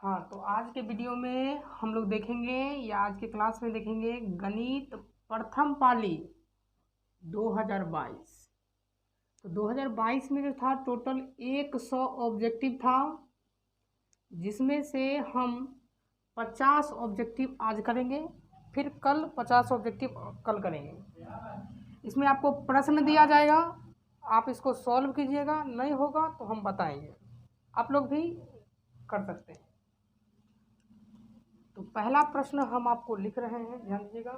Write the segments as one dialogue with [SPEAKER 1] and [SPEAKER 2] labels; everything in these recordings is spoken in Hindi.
[SPEAKER 1] हाँ, तो आज के वीडियो में हम लोग देखेंगे या आज के क्लास में देखेंगे गणित प्रथम पाली 2022। तो 2022 में जो था टोटल 100 ऑब्जेक्टिव था, जिसमें से हम 50 ऑब्जेक्टिव आज करेंगे, फिर कल 50 ऑब्जेक्टिव कल करेंगे। इसमें आपको प्रश्न दिया जाएगा, आप इसको सॉल्व कीजिएगा, नहीं होगा तो हम बताएंगे, आप लोग भी कर सकते हैं। तो पहला प्रश्न हम आपको लिख रहे हैं, ध्यान दीजिएगा।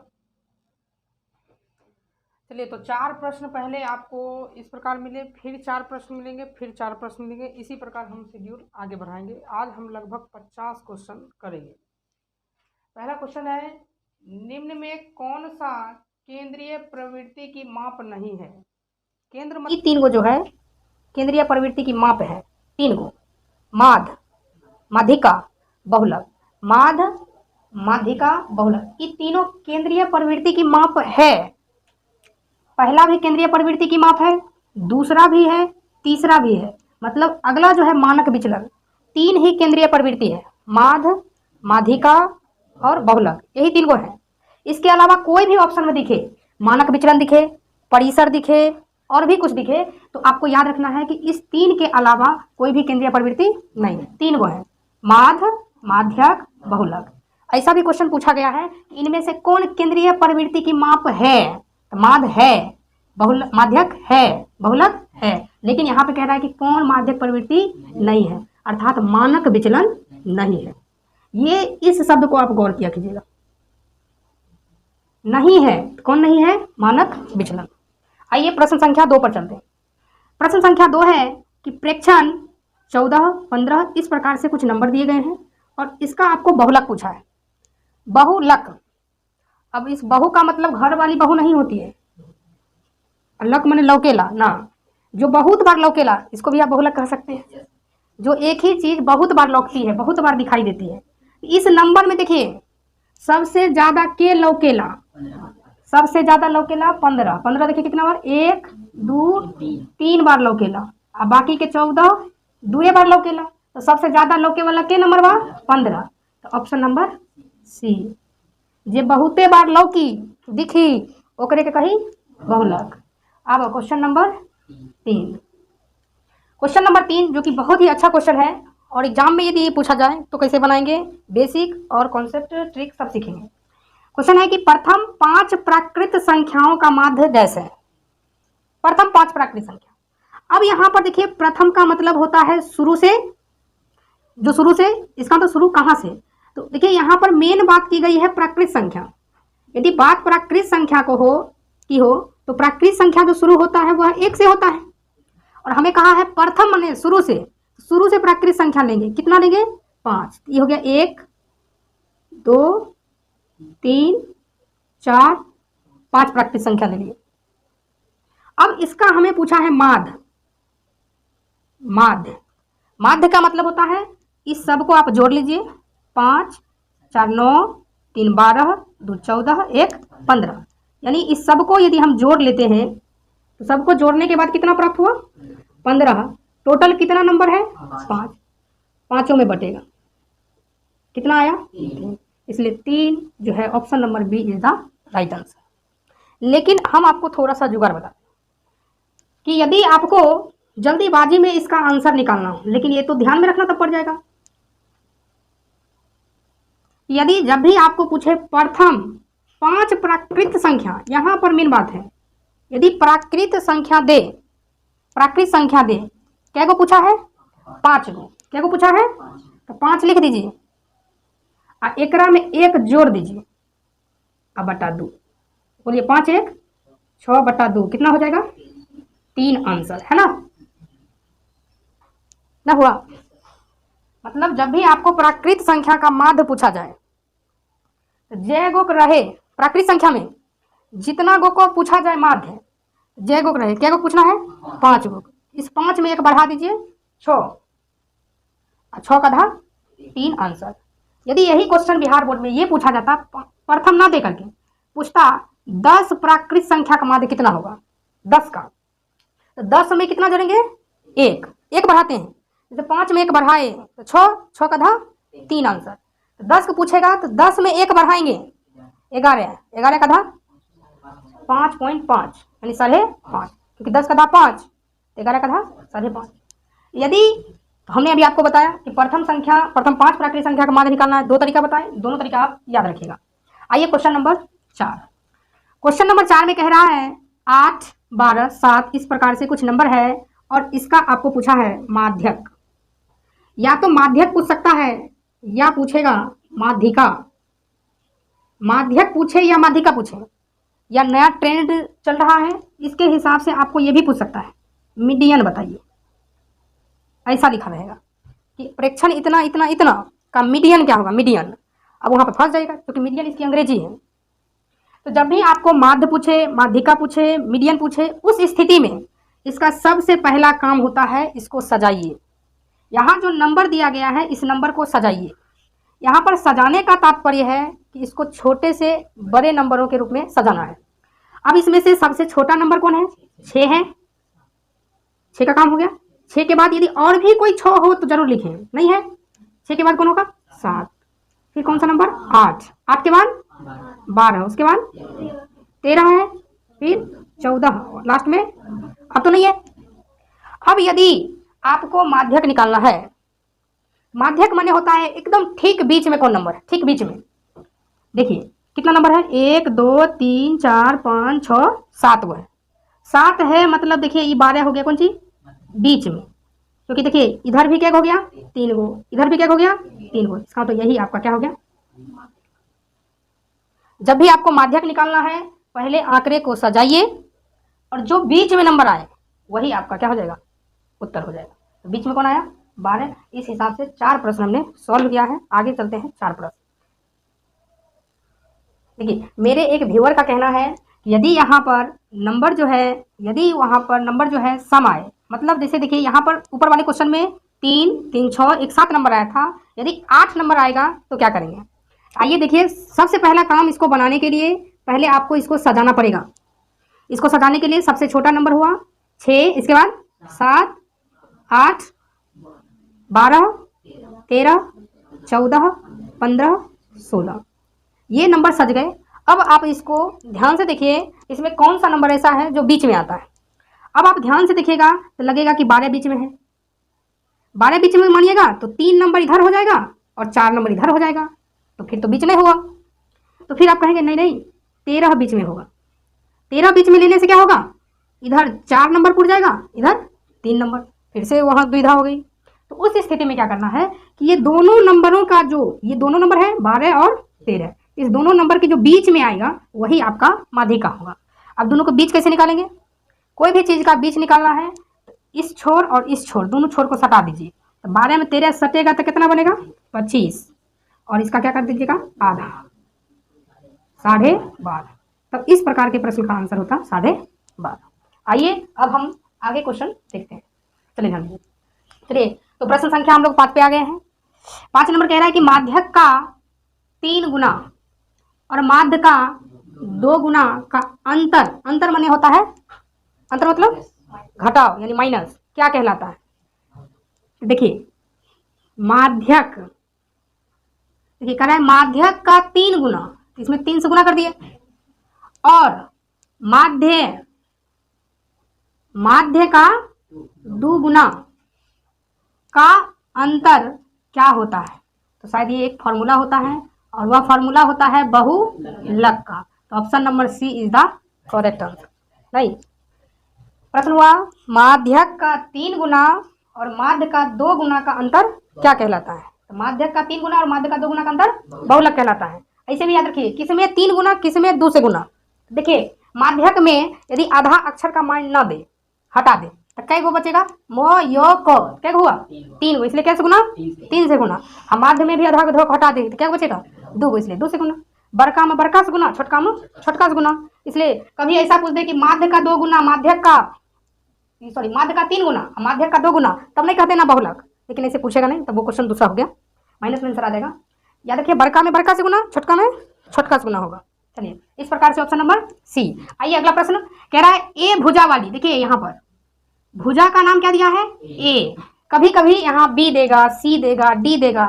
[SPEAKER 1] चलिए, तो 4 प्रश्न पहले आपको इस प्रकार मिले, फिर 4 प्रश्न मिलेंगे, फिर 4 प्रश्न मिलेंगे। इसी प्रकार हम शेड्यूल आगे बढ़ाएंगे। आज हम लगभग 50 क्वेश्चन करेंगे। पहला क्वेश्चन है, निम्न में कौन सा केंद्रीय प्रवृत्ति की माप नहीं है? केंद्र मतलब 3 गो जो है केंद्रीय प्रवृत्ति की माप है, 3 गो: माध्य, माध्यिका, बहुलक। माध्य, माध्यिका, बहुलक, ये तीनों केंद्रीय प्रवृत्ति की माप है। पहला भी केंद्रीय प्रवृत्ति की माप है, दूसरा भी है, तीसरा भी है। मतलब अगला जो है मानक विचलन, 3 ही केंद्रीय प्रवृत्ति है: माध्य, माध्यिका और बहुलक, यही 3 गो है। इसके अलावा कोई भी ऑप्शन में दिखे, मानक विचलन दिखे, परिसर दिखे और भी कुछ दिखे, तो आपको याद रखना है कि इस 3 के अलावा कोई भी केंद्रीय प्रवृत्ति नहीं है। 3 गो है: माध्य, माध्यक, बहुलक। ऐसा भी क्वेश्चन पूछा गया है कि इनमें से कौन केंद्रीय प्रवृत्ति की माप है? तो माध्य है, बहुलक, माध्यक है, बहुलक है, लेकिन यहाँ पे कह रहा है कि कौन माध्यक प्रवृत्ति नहीं है, अर्थात मानक विचलन नहीं है। ये इस शब्द को आप गौर किया कीजिएगा, नहीं है। कौन नहीं है? मानक विचलन। आइए प्रश्न संख्या 2 पर चलते हैं। प्रश्न संख्या 2 है कि प्रेक्षण 14, 15 इस प्रकार से कुछ नंबर दिए गए हैं और इसका आपको बहुलक पूछा है। बहुलक, अब इस बहु का मतलब घर वाली बहु नहीं होती है, लक माने लौकेला ना, जो बहुत बार लौकेला, इसको भी आप बहुलक कह सकते हैं। जो एक ही चीज बहुत बार लौकती है, बहुत बार दिखाई देती है। इस नंबर में देखिए, सबसे ज्यादा के लौकेला, सबसे ज्यादा लौकेला 15। 15 देखिए कितना बार, 1, 2, 3 बार लौकेला, और बाकी के 14 2 बार लौकेला। तो सबसे ज्यादा लौके वाला के नंबर बा 15। तो ऑप्शन नंबर सी, जे बहुते बार लौकी दिखी ओकरे के कही बहुलक। अब क्वेश्चन नंबर 3। क्वेश्चन नंबर 3 जो कि बहुत ही अच्छा क्वेश्चन है और एग्जाम में यदि ये पूछा जाए तो कैसे बनाएंगे, बेसिक और कॉन्सेप्ट ट्रिक सब सीखेंगे। क्वेश्चन है कि प्रथम 5 प्राकृत संख्याओं का माध्य डैश है। प्रथम 5 प्राकृत संख्या। अब यहाँ पर देखिए, प्रथम का मतलब होता है शुरू से, जो शुरू से, इसका तो शुरू कहाँ से। तो देखिए यहाँ पर मेन बात की गई है प्राकृत संख्या। यदि बात प्राकृत संख्या को हो तो प्राकृत संख्या जो शुरू होता है वह 1 से होता है, और हमें कहा है प्रथम माने शुरू से प्राकृत संख्या लेंगे। कितना लेंगे? 5। ये हो गया 1, 2, 3, 4, 5 प्राकृत संख्या ले लिए। अब इसका हमें पूछा है माध्य। माध्य का मतलब होता है, इस सब को आप जोड़ लीजिए, 5, 4, 9, 3, 12, 2, 14, 1, 15। यानी इस सब को यदि हम जोड़ लेते हैं तो सबको जोड़ने के बाद कितना प्राप्त हुआ? 15। टोटल कितना नंबर है? 5। पांचों में बटेगा, कितना आया? 3। इसलिए 3 जो है option number B is the right answer. लेकिन हम आपको थोड़ा सा जुगाड़ बता कि यदि आपको जल्दीबाजी में इसका आंसर निकालना हो, लेकिन ये तो ध्यान में रखना तब पड़ जाएगा। यदि जब भी आपको पूछे प्रथम 5 प्राकृत संख्या, यहां पर मेन बात है, यदि प्राकृत संख्या दे, क्या को पूछा है? 5 गो। क्या को पूछा है? तो 5 लिख दीजिए और एकरा में 1 जोड़ दीजिए और बटा 2। बोलिए 5 1 6 बटा 2 कितना हो जाएगा? 3 आंसर है ना हुआ। मतलब जब भी आपको प्राकृत संख्या का माध्य पूछा जाए, तो जय गो रहे प्राकृत संख्या में, जितना गो को पूछा जाए माध्य, जय गो रहे, क्या गो पूछना है? 5 गो। इस 5 में 1 बढ़ा दीजिए, 6, 6 का आधा 3 आंसर। यदि यही क्वेश्चन बिहार बोर्ड में ये पूछा जाता, प्रथम ना दे करके पूछता 10 प्राकृत संख्या का माध्य कितना होगा, 10 का, तो 10 में कितना जोड़ेंगे? 1 बढ़ाते हैं। जैसे 5 में 1 बढ़ाए तो 6, 6 का आधा 3 आंसर। तो 10 को पूछेगा तो 10 में 1 बढ़ाएंगे 11, 11 का था 5.5 यानी 5.5, क्योंकि 10 का था 5, 11 का था 5.5। यदि हमने अभी आपको बताया कि प्रथम 5 प्राकृतिक संख्या का माध्य निकालना है, 2 तरीका बताए, दोनों तरीका आप याद रखिएगा। आइए क्वेश्चन नंबर 4। क्वेश्चन नंबर 4 में कह रहा है 8, 12, 7 इस प्रकार से कुछ नंबर है और इसका आपको पूछा है माध्यक। या तो माध्यक पूछ सकता है या पूछेगा माध्यिका। माध्यक पूछे या माध्यिका पूछे, या नया ट्रेंड चल रहा है इसके हिसाब से आपको ये भी पूछ सकता है मीडियन बताइए। ऐसा लिखा रहेगा कि प्रेक्षण इतना इतना इतना का मीडियन क्या होगा, मीडियन। अब वहाँ पर फंस जाएगा क्योंकि मीडियन इसकी अंग्रेजी है। तो जब भी आपको माध्य पूछे, माध्यिका पूछे, मीडियन पूछे, उस स्थिति में इसका सबसे पहला काम होता है इसको सजाइए। यहाँ जो नंबर दिया गया है इस नंबर को सजाइए। यहाँ पर सजाने का तात्पर्य है कि इसको छोटे से बड़े नंबरों के रूप में सजाना है। अब इसमें से सबसे छोटा नंबर कौन है, 6 है। 6 का काम हो गया। 6 के बाद यदि और भी कोई 6 हो तो जरूर लिखें, नहीं है 6 के बाद कौन होगा 7, फिर कौन सा नंबर 8, 8 के बाद 12, उसके बाद 13 है, फिर 14 लास्ट में। अब तो नहीं है। अब यदि आपको माध्यक निकालना है, माध्यक माने होता है एकदम ठीक बीच में कौन नंबर है, ठीक बीच में। देखिए कितना नंबर है 1 2 3 4 5 6 7 वो है। 7 है मतलब देखिए ये 12 हो गया कौन सी बीच में, क्योंकि देखिए इधर भी क्या हो गया 3 गो, इधर भी क्या हो गया 3 गो, इसका तो यही आपका क्या हो गया। जब भी आपको माध्यक निकालना है पहले आंकड़े को सजाइए और जो बीच में नंबर आए वही आपका क्या हो जाएगा, उत्तर हो जाएगा। तो बीच में कौन आया 12। इस हिसाब से 4 प्रश्न हमने सॉल्व किया है। आगे चलते हैं 4 प्रश्न। देखिए मेरे एक व्यूअर का कहना है कि यदि यहाँ पर नंबर जो है, यदि वहाँ पर नंबर जो है सम आए, मतलब जैसे देखिए यहाँ पर ऊपर वाले क्वेश्चन में 3 3 6 एक 7 नंबर आया था, यदि 8 नंबर आएगा तो क्या करेंगे। आइए देखिए सबसे पहला काम इसको बनाने के लिए पहले आपको इसको सजाना पड़ेगा। इसको सजाने के लिए सबसे छोटा नंबर हुआ 6, इसके बाद 7 8 12 13 14 15 16 ये नंबर सज गए। अब आप इसको ध्यान से देखिए इसमें कौन सा नंबर ऐसा है जो बीच में आता है। अब आप ध्यान से देखिएगा तो लगेगा कि 12 बीच में है। 12 बीच में मानिएगा तो 3 नंबर इधर हो जाएगा और 4 नंबर इधर हो जाएगा, तो फिर तो बीच नहीं होगा। तो फिर आप कहेंगे नहीं नहीं 13 बीच में होगा। 13 बीच में लेने से क्या होगा, इधर 4 नंबर पुट जाएगा, इधर 3 नंबर, फिर से वहाँ दुविधा हो गई। तो उस स्थिति में क्या करना है कि ये दोनों नंबरों का जो ये दोनों नंबर है 12 और 13, इस दोनों नंबर के जो बीच में आएगा वही आपका माध्यिका होगा। अब दोनों को बीच कैसे निकालेंगे, कोई भी चीज़ का बीच निकालना है तो इस छोर और इस छोर दोनों छोर को सटा दीजिए। तो 12 में 13 सटेगा तो कितना बनेगा 25, और इसका क्या कर दीजिएगा आधा 12.5। तब इस प्रकार के प्रश्न का आंसर होता 12.5। आइए अब हम आगे क्वेश्चन देखते हैं। चलिए ध्यान दीजिए। चलिए तो प्रश्न संख्या हम लोग 5 पे आ गए हैं। 5 नंबर कह रहा है कि माध्यक का 3 गुना और माध्य का 2 गुना का अंतर, अंतर माने होता है, अंतर मतलब घटाव यानी माइनस, क्या कहलाता है। देखिए माध्यक, देखिए कह रहा है माध्यक का 3 गुना, इसमें 3 से गुना कर दिए, और माध्य, माध्य का 2 गुना का अंतर क्या होता है। तो शायद ये एक फॉर्मूला होता है और वह फॉर्मूला होता है बहुलक का। तो option number C is the correct answer. नहीं, प्रश्न हुआ माध्यक का 3 गुना और माध्य का 2 गुना का अंतर क्या कहलाता है। तो माध्यक का 3 गुना और माध्य का 2 गुना का अंतर बहुलक कहलाता है। ऐसे भी याद रखिए किसमें 3 गुना किसमें 2 से गुना। देखिए माध्यक में यदि आधा अक्षर का मान न दे, हटा दे, तो कै गो बचेगा मो यो को, क्या हुआ 3 गो, इसलिए कैसे गुना 3 से गुना। हम माध्य में भी आधा को हटा दे तो क्या बचेगा 2 गो, इसलिए 2 से गुना। बड़का में बड़का से गुना, छोटका में छोटका से गुना। इसलिए कभी ऐसा पूछ दे कि माध्य का 2 गुना, माध्यक का सॉरी माध्य का 3 गुना, माध्यक का 2 गुना, तब नहीं कहते ना बहुलक। लेकिन ऐसे पूछेगा नहीं, तब वो क्वेश्चन दूसरा हो गया, माइनस में आंसर आ जाएगा। याद रखिए बड़का में बड़का से गुना, छोटका में छोटका से गुना होगा। चलिए इस प्रकार से ऑप्शन नंबर सी। आइए अगला प्रश्न कह रहा है ए भुजा वाली, देखिए यहाँ पर भुजा का नाम क्या दिया है ए। कभी कभी यहाँ बी देगा, सी देगा, डी देगा,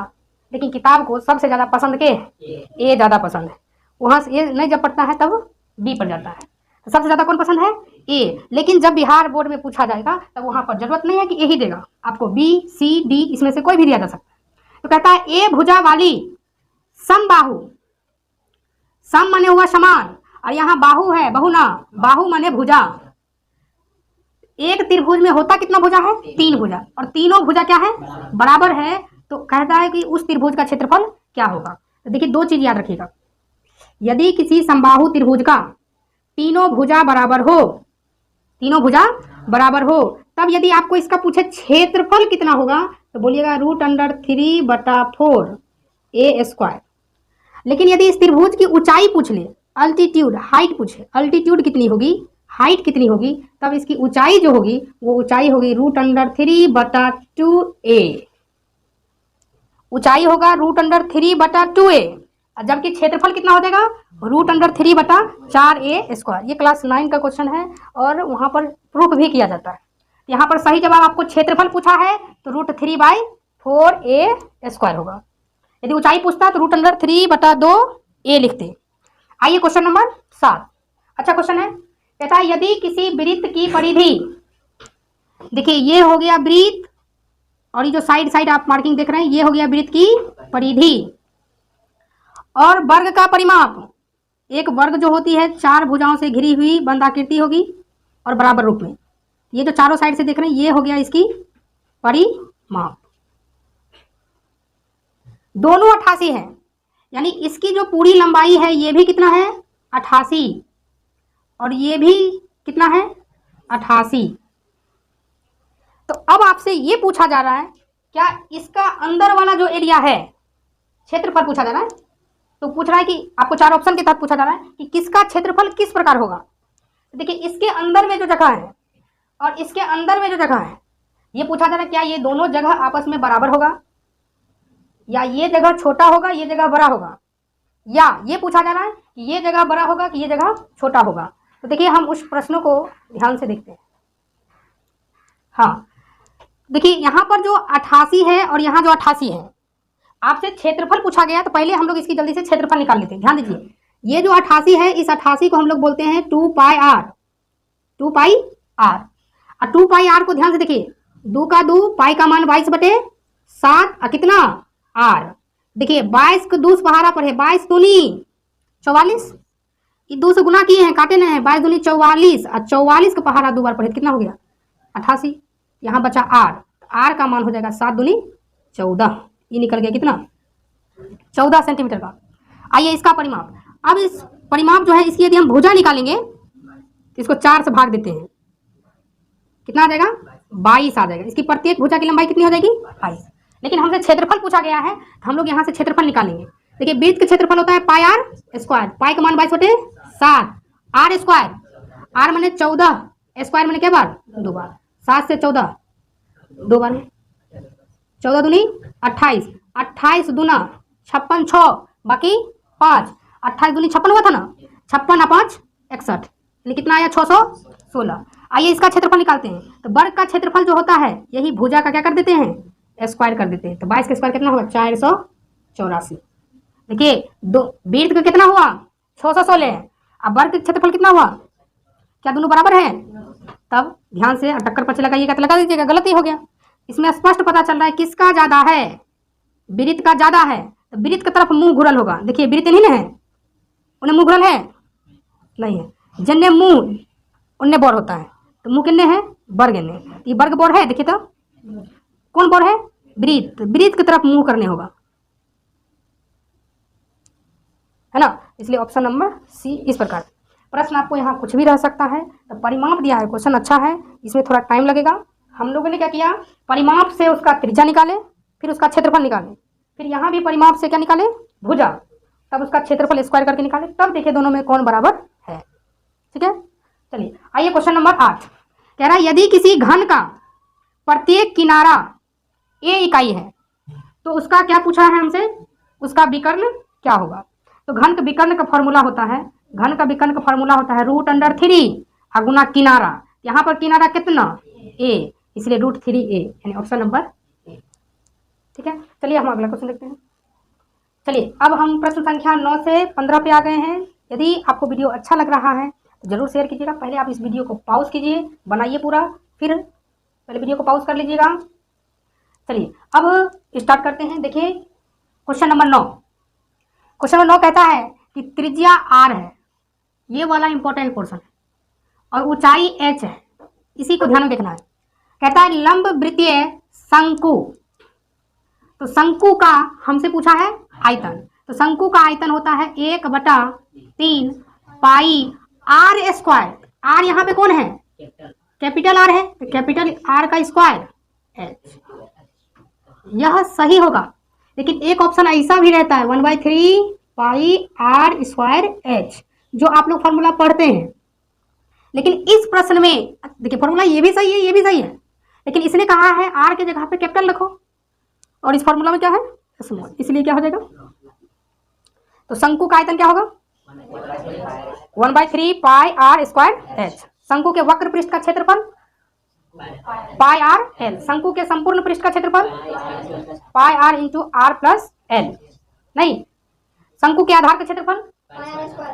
[SPEAKER 1] लेकिन किताब को सबसे ज़्यादा पसंद के ए ज़्यादा पसंद है। वहाँ से ए नहीं जब पढ़ता है तब बी पर जाता है। तो सबसे ज़्यादा कौन पसंद है? ए। लेकिन जब बिहार बोर्ड में पूछा जाएगा तब वहाँ पर जरूरत नहीं है कि ए ही देगा, आपको बी सी डी इसमें से कोई भी दिया जा सकता है। तो कहता है ए भुजा वाली समबाहु, सम माने हुआ समान, और यहाँ बाहु है, बहु ना, बाहु माने भुजा। एक त्रिभुज में होता कितना भुजा है? 3 भुजा, और तीनों भुजा क्या है? बराबर है। तो कहता है कि उस त्रिभुज का क्षेत्रफल क्या होगा। तो देखिए 2 चीज याद रखिएगा, यदि किसी समबाहु त्रिभुज का तीनों भुजा बराबर हो, तीनों भुजा बराबर हो, तब यदि आपको इसका पूछे क्षेत्रफल कितना होगा तो बोलिएगा √3/4 ए स्क्वायर। लेकिन यदि इस त्रिभुज की ऊंचाई पूछ ले, अल्टीट्यूड, हाइट पूछे, अल्टीट्यूड कितनी होगी, हाइट कितनी होगी, तब इसकी ऊंचाई जो होगी वो ऊंचाई होगी √3/2a, ऊंचाई होगा √3/2a, जबकि क्षेत्रफल कितना हो जाएगा √3/4a²। ये क्लास 9 का क्वेश्चन है और वहाँ पर प्रूफ भी किया जाता है। यहाँ पर सही जवाब आपको क्षेत्रफल पूछा है तो √3/4a² होगा। यदि ऊंचाई पूछता है तो √3/2a लिखते। आइए क्वेश्चन नंबर 7, अच्छा क्वेश्चन है। कहता है यदि किसी वृत्त की परिधि, देखिए ये हो गया वृत्त और ये जो साइड साइड आप मार्किंग देख रहे हैं ये हो गया वृत्त की परिधि, और वर्ग का परिमाप, एक वर्ग जो होती है 4 भुजाओं से घिरी हुई बंद आकृति होगी और बराबर रूप में, ये जो चारों साइड से देख रहे हैं ये हो गया इसकी परिमाप। दोनों 88 है, यानी इसकी जो पूरी लंबाई है ये भी कितना है 88 और ये भी कितना है 88। तो अब आपसे ये पूछा जा रहा है क्या इसका अंदर वाला जो एरिया है क्षेत्रफल पूछा जा रहा है। तो पूछ रहा है कि आपको 4 ऑप्शन के तहत पूछा जा रहा है कि किसका क्षेत्रफल किस प्रकार होगा। तो देखिए इसके अंदर में जो जगह है और इसके अंदर में जो जगह है ये पूछा जा रहा है क्या ये दोनों जगह आपस में बराबर होगा, या ये जगह छोटा होगा ये जगह बड़ा होगा, या ये पूछा जा रहा है कि ये जगह बड़ा होगा कि ये जगह छोटा होगा। तो देखिए हम उस प्रश्नों को ध्यान से देखते हैं। हाँ देखिए यहाँ पर जो 88 है और यहाँ जो 88 है, आपसे क्षेत्रफल पूछा गया तो पहले हम लोग इसकी जल्दी से क्षेत्रफल निकाल लेते हैं। ध्यान दीजिए ये जो 88 है इस 88 को हम लोग बोलते हैं 2πr, 2πr। और 2πr को ध्यान से देखिए, 2 का 2, पाई का मान 22/7 और कितना r। देखिए 22 को 2 पहाड़ा पर है, 22 दूनी 44, ये 2 से गुना किए हैं काटे नहीं है, 22 दूनी 44 और 44 का पहाड़ा 2 बार पढ़े कितना हो गया 88। यहाँ बचा r, r का मान हो जाएगा 7 दूनी 14, ये निकल गया कितना 14 सेंटीमीटर का। आइए इसका परिमाप, अब इस परिमाप जो है इसकी यदि हम भुजा निकालेंगे तो इसको 4 से भाग देते हैं, कितना आ जाएगा 22 आ जाएगा। इसकी प्रत्येक भुजा की लंबाई कितनी हो जाएगी 22। लेकिन हमसे क्षेत्रफल पूछा गया है तो हम लोग यहाँ से क्षेत्रफल निकालेंगे। देखिए वृत्त का क्षेत्रफल होता है πr², पाई का मान 22/7, r स्क्वायर, r माने 14, स्क्वायर माने क्या बार 2 बार, 7 से 14 2 बार, 14 दूनी 28, 28 दूना 56, 6 बाकी 5, 28 दूनी 56 हुआ था ना, 56 और 5 61, यानी कितना आया 616। आइए इसका क्षेत्रफल निकालते हैं। तो वर्ग का क्षेत्रफल जो होता है यही भुजा का क्या कर देते हैं स्क्वायर कर देते हैं। तो 22 का स्क्वायर कितना होगा 484। देखिए दो वृत्त का कितना हुआ 616, अब वर्ग का क्षेत्रफल कितना हुआ, क्या दोनों बराबर है। तब ध्यान से टक्कर पर लगाइएगा तो लगा दीजिएगा, गलती हो गया। इसमें स्पष्ट पता चल रहा है किसका ज्यादा है, वृत्त का ज्यादा है तो वृत्त की तरफ मुंह घुरल होगा। देखिए वृत्त नहीं है उन्हें मुंह घुरल है नहीं है, जन्ने मुंह उन्ने बोर होता है तो मुंह किन्ने है वर्ग ने, ये वर्ग बोर है। देखिए तो कौन बोर है वृत्त, वृत्त की तरफ मुंह करने होगा है ना। इसलिए ऑप्शन नंबर सी इस प्रकार। प्रश्न आपको यहाँ कुछ भी रह सकता है। तो परिमाप दिया है, क्वेश्चन अच्छा है, इसमें थोड़ा टाइम लगेगा। हम लोगों ने क्या किया परिमाप से उसका त्रिज्या निकाले, फिर उसका क्षेत्रफल निकाले, फिर यहाँ भी परिमाप से क्या निकाले भुजा, तब उसका क्षेत्रफल स्क्वायर करके निकाले, तब देखिए दोनों में कौन बराबर है। ठीक है चलिए आइए क्वेश्चन नंबर 8 कह रहा है यदि किसी घन का प्रत्येक किनारा a इकाई है तो उसका क्या पूछा है हमसे, उसका विकर्ण क्या होगा। तो घन का विकर्ण का फॉर्मूला होता है, घन का विकर्ण का फॉर्मूला होता है √3 गुना किनारा। यहाँ पर किनारा कितना a, इसलिए √3a, यानी ऑप्शन नंबर ए। ठीक है चलिए हम अगला क्वेश्चन देखते हैं। चलिए अब हम प्रश्न संख्या 9 से 15 पे आ गए हैं। यदि आपको वीडियो अच्छा लग रहा है तो जरूर शेयर कीजिएगा। पहले आप इस वीडियो को पॉज कीजिए, बनाइए पूरा, फिर पहले वीडियो को पॉज कर लीजिएगा। चलिए अब स्टार्ट करते हैं। देखिए क्वेश्चन नंबर 9। क्वेश्चन नंबर 9 कहता है कि त्रिज्या r है, ये वाला इंपॉर्टेंट पोर्शन है, और ऊंचाई h है। इसी को ध्यान में देखना है। कहता है लंब वृत्तीय शंकु, तो शंकु का हमसे पूछा है आयतन, तो शंकु का आयतन होता है 1/3 पाई r स्क्वायर। r यहाँ पे कौन है? कैपिटल R है, तो कैपिटल R का स्क्वायर h। यह सही होगा, लेकिन एक ऑप्शन ऐसा भी रहता है 1/3 पाई r स्क्वायर h, जो आप लोग फॉर्मूला पढ़ते हैं। लेकिन इस प्रश्न में देखिए फॉर्मूला ये भी सही है, ये भी सही है, लेकिन इसने कहा है r के जगह पे कैपिटल रखो, और इस फॉर्मूला में क्या है स्मॉल, इसलिए क्या हो जाएगा? तो शंकु का आयतन क्या होगा? 1/3 पाई r स्क्वायर h। शंकु के वक्र पृष्ठ का क्षेत्रफल पाई r l। शंकु के संपूर्ण पृष्ठ का क्षेत्रफल पाई r into r plus l। नहीं, शंकु के आधार का क्षेत्रफल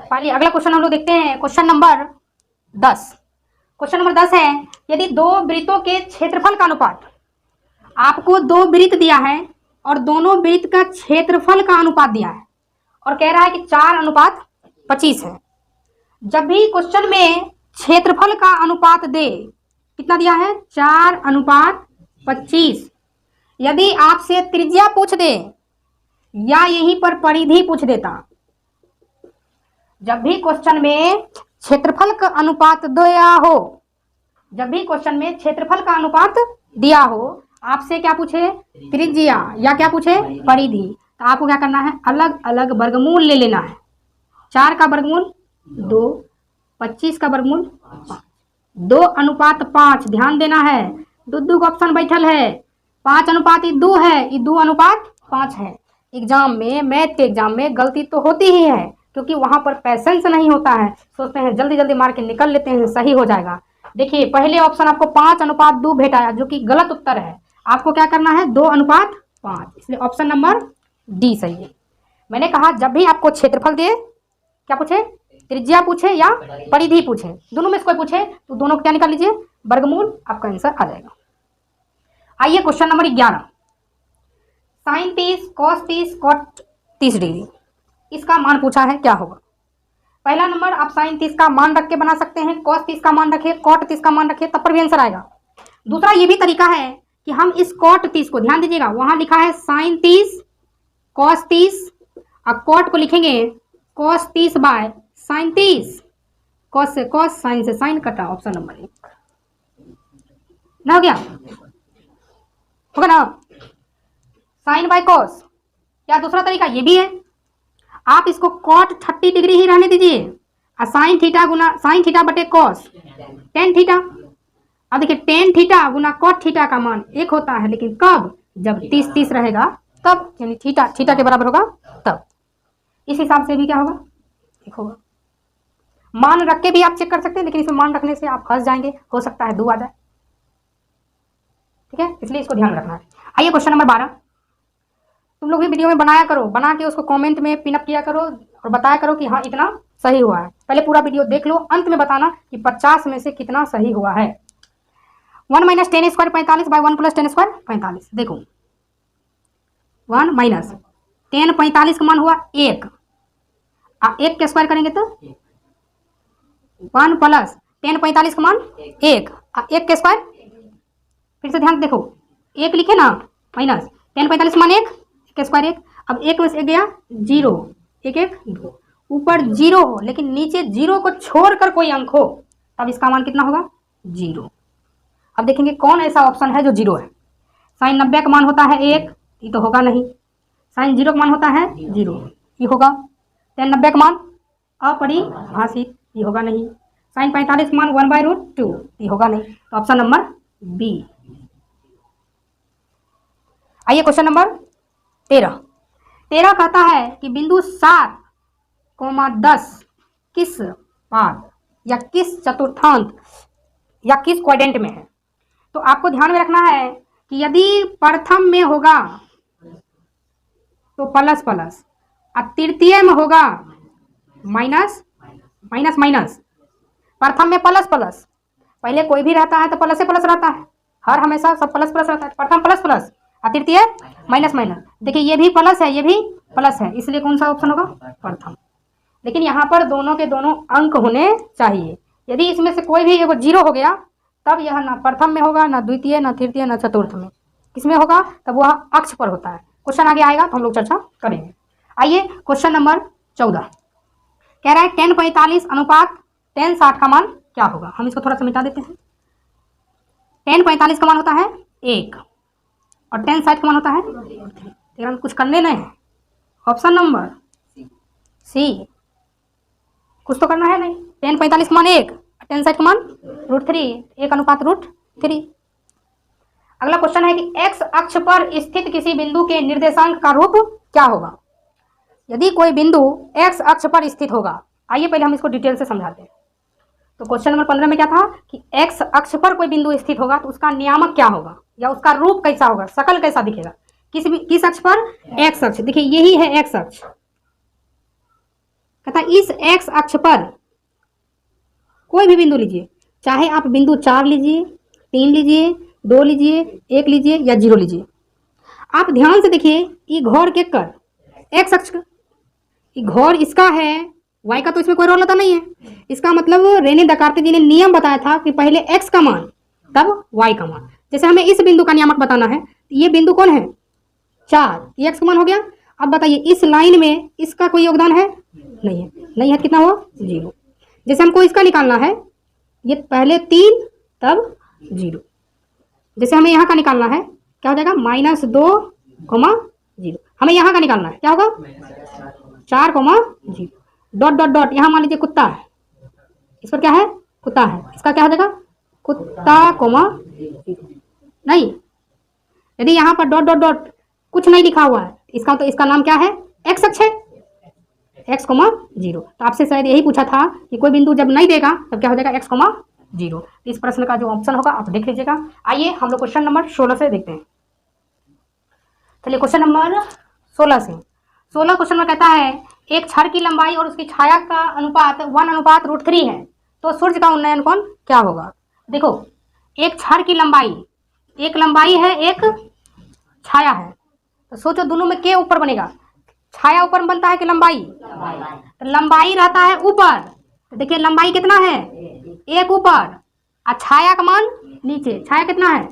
[SPEAKER 1] पाई। अगला क्वेश्चन हम लोग देखते हैं, क्वेश्चन नंबर 10। क्वेश्चन नंबर 10 है, यदि दो वृत्तों के क्षेत्रफल का अनुपात, आपको दो वृत्त दिया है और दोनों वृत्त का क्षेत्रफल का अनुपात दिया है, और कह रहा है कि 4:25 है। जब भी क्वेश्चन में क्षेत्रफल का अनुपात दे, कितना दिया है? 4:25। यदि आपसे त्रिज्या पूछ दे या यहीं पर परिधि पूछ देता, जब भी क्वेश्चन में क्षेत्रफल का अनुपात दिया हो, जब भी क्वेश्चन में क्षेत्रफल का अनुपात दिया हो, आपसे क्या पूछे? त्रिज्या, या क्या पूछे? परिधि। तो आपको क्या करना है? अलग अलग वर्गमूल ले लेना है। 4 का वर्गमूल 2, 25 का वर्गमूल 5, 2:5। ध्यान देना है, दो ऑप्शन बैठल है। 5:2 है, ये 2:5 है। एग्जाम में, मैथ के एग्जाम में गलती तो होती ही है, क्योंकि वहां पर पैसेंस नहीं होता है, सोचते हैं जल्दी जल्दी मार के निकल लेते हैं, सही हो जाएगा। देखिए पहले ऑप्शन आपको 5:2 भेटा, जो कि गलत उत्तर है। आपको क्या करना है? 2:5, इसलिए ऑप्शन नंबर डी सही है। मैंने कहा जब भी आपको क्षेत्रफल दे, क्या पूछे? त्रिज्या पूछे या परिधि पूछे, दोनों में से कोई पूछे तो दोनों को क्या निकाल लीजिए? वर्गमूल, आपका आंसर आ जाएगा। आइए question number 11। sin 30 cos 30 cot 30 degree, इसका मान पूछा है, क्या होगा? पहला नंबर आप sin 30 का मान रख के बना सकते हैं, cos 30 का मान रखिए, cot 30 का मान रखिए, तब पर भी आंसर आएगा। दूसरा ये भी तरीका है कि हम इस cot 30 को, ध्यान दीजिएगा वहां लिखा है sin 30 cos 30, अब cot को लिखेंगे cos 30 बाय sin 30, cos से cos, sin से sin कटा, ऑप्शन नंबर 1 ना हो गया? होगा ना? sin बाय cos, या दूसरा तरीका ये भी है, आप इसको cot 30 डिग्री ही रहने दीजिए, और sin थीटा गुना sin थीटा बटे cos tan थीटा। अब देखिए tan थीटा गुना cot थीटा का मान 1 होता है, लेकिन कब? जब 30 रहेगा तब, यानी थीटा थीटा के बराबर होगा तब। इस हिसाब से भी क्या होगा? 1 होगा। मान रख के भी आप चेक कर सकते हैं, लेकिन इसमें मान रखने से आप फंस जाएंगे, हो सकता है 2 आ जाए, ठीक है, इसलिए इसको ध्यान रखना है। आइए क्वेश्चन नंबर 12। तुम लोग भी वीडियो में बनाया करो, बना के उसको कमेंट में पिनअप किया करो और बताया करो कि हाँ इतना सही हुआ है। पहले पूरा वीडियो देख लो, अंत में बताना कि 50 में से कितना सही हुआ है। 1 - 10² 45 बाय 1 + 10² 45। देखो 1 - 10 45 का मान हुआ 1, 1 के स्क्वायर करेंगे तो 1 + 10 45 का मान 1, 1 के स्क्वायर, फिर से ध्यान देखो 1 लिखे ना, माइनस 10 45 मान 1 के स्क्वायर 1। अब 1 में से 1 गया 0, 1 1 2, ऊपर 0 हो लेकिन नीचे 0 को छोड़कर कोई अंक हो, तब इसका मान कितना होगा? 0। अब देखेंगे कौन ऐसा ऑप्शन है जो 0 है। sin 90 का मान होता है 1, ये तो होगा नहीं। sin 0 का मान होता है 0, ये होगा। tan 90 का मान अपरिभाषित, ये होगा नहीं। sin 45 का मान 1/√2, ये होगा नहीं। तो ऑप्शन नंबर बी। आइए क्वेश्चन नंबर 13 कहता है कि बिंदु 7,10 किस पाद या किस चतुर्थांश या किस क्वाड्रेंट में है? तो आपको ध्यान में रखना है कि यदि प्रथम में होगा तो प्लस प्लस, और तृतीय में होगा माइनस माइनस माइनस, प्रथम में प्लस प्लस, पहले कोई भी रहता है तो प्लस से प्लस रहता है, हर हमेशा सब प्लस प्लस रहता है, प्रथम प्लस प्लस और तृतीय माइनस माइनस। देखिए ये भी प्लस है, ये भी प्लस है, इसलिए कौन सा ऑप्शन होगा? प्रथम। लेकिन यहाँ पर दोनों के दोनों अंक होने चाहिए। यदि इसमें से कोई भी एगो जीरो हो गया तब यह ना प्रथम में होगा, ना द्वितीय, ना तृतीय, ना चतुर्थ में। किसमें होगा? तब वह अक्ष पर होता है। क्वेश्चन आगे आएगा तो हम लोग चर्चा करेंगे। आइए क्वेश्चन नंबर 14 कह रहा है 10:45 अनुपात 10:60 का मान क्या होगा? हम इसको थोड़ा सा मिटा देते हैं। 10:45 का मान होता है 1 और 10:60 का मान होता है 3। हम कुछ करने नहीं है। ऑप्शन नंबर सी, कुछ तो करना है नहीं। 10:45 का मान 1, 10:60 का मान √3, 1:√3। अगला क्वेश्चन है कि x अक्ष पर स्थित किसी बिंदु के निर्देशांक का रूप क्या होगा? यदि कोई बिंदु x अक्ष पर स्थित होगा, आइए पहले हम इसको डिटेल से समझाते हैं। तो क्वेश्चन नंबर 15 में क्या था कि x अक्ष पर कोई बिंदु स्थित होगा तो उसका नियामक क्या होगा या उसका रूप कैसा होगा, शकल कैसा दिखेगा? किस अक्ष पर? x अक्ष। देखिए यही है x अक्ष। कहता है इस x अक्ष पर कोई भी बिंदु लीजिए, चाहे आप बिंदु 4 लीजिए, 3 लीजिए, 2 लीजिए, 1 लीजिए या 0 लीजिए। आप ध्यान से देखिए ये घोर के कर x अक्ष का, ये घोर इसका है, y का तो इसमें कोई रोल होता नहीं है। इसका मतलब रेने दकार्ते जी ने नियम बताया था कि पहले x का मान तब y का मान। जैसे हमें इस बिंदु का नियामक बताना है, ये बिंदु कौन है? 4, ये x का मान हो गया। अब बताइए इस लाइन में इसका कोई योगदान है? नहीं है, नहीं है, कितना हुआ? 0। जैसे हमको इसका निकालना है, ये पहले 3 तब 0। जैसे हमें यहाँ का निकालना है, क्या हो जाएगा? -2,0। हमें यहाँ का निकालना है, क्या होगा? 4,0। डॉट डॉट डॉट, यहाँ मान लीजिए कुत्ता है, इस पर क्या है? कुत्ता है, इसका क्या हो जाएगा? कुत्ता, 0। नहीं, यदि यहाँ पर डॉट डॉट डॉट कुछ नहीं लिखा हुआ है, इसका तो इसका नाम क्या है? x अक्ष है, x, 0। तो आपसे शायद यही पूछा था कि कोई बिंदु जब नहीं देगा तब क्या हो जाएगा? x, 0। इस प्रश्न का जो ऑप्शन होगा आप देख लीजिएगा। आइए हम लोग क्वेश्चन नंबर 16 से देखते हैं। चलिए क्वेश्चन नंबर 16 से। 16 क्वेश्चन में कहता है एक क्षण की लंबाई और उसकी छाया का अनुपात 1:√3 है, तो सूर्य का उन्नयन कोण क्या होगा? देखो एक क्षण की लंबाई, एक लंबाई है, एक छाया है, तो सोचो दोनों में क्या ऊपर बनेगा? छाया ऊपर बनता है कि लंबाई? तो लंबाई रहता है ऊपर, तो देखिए लंबाई कितना है? 1 ऊपर और छाया का मान नीचे। छाया कितना है?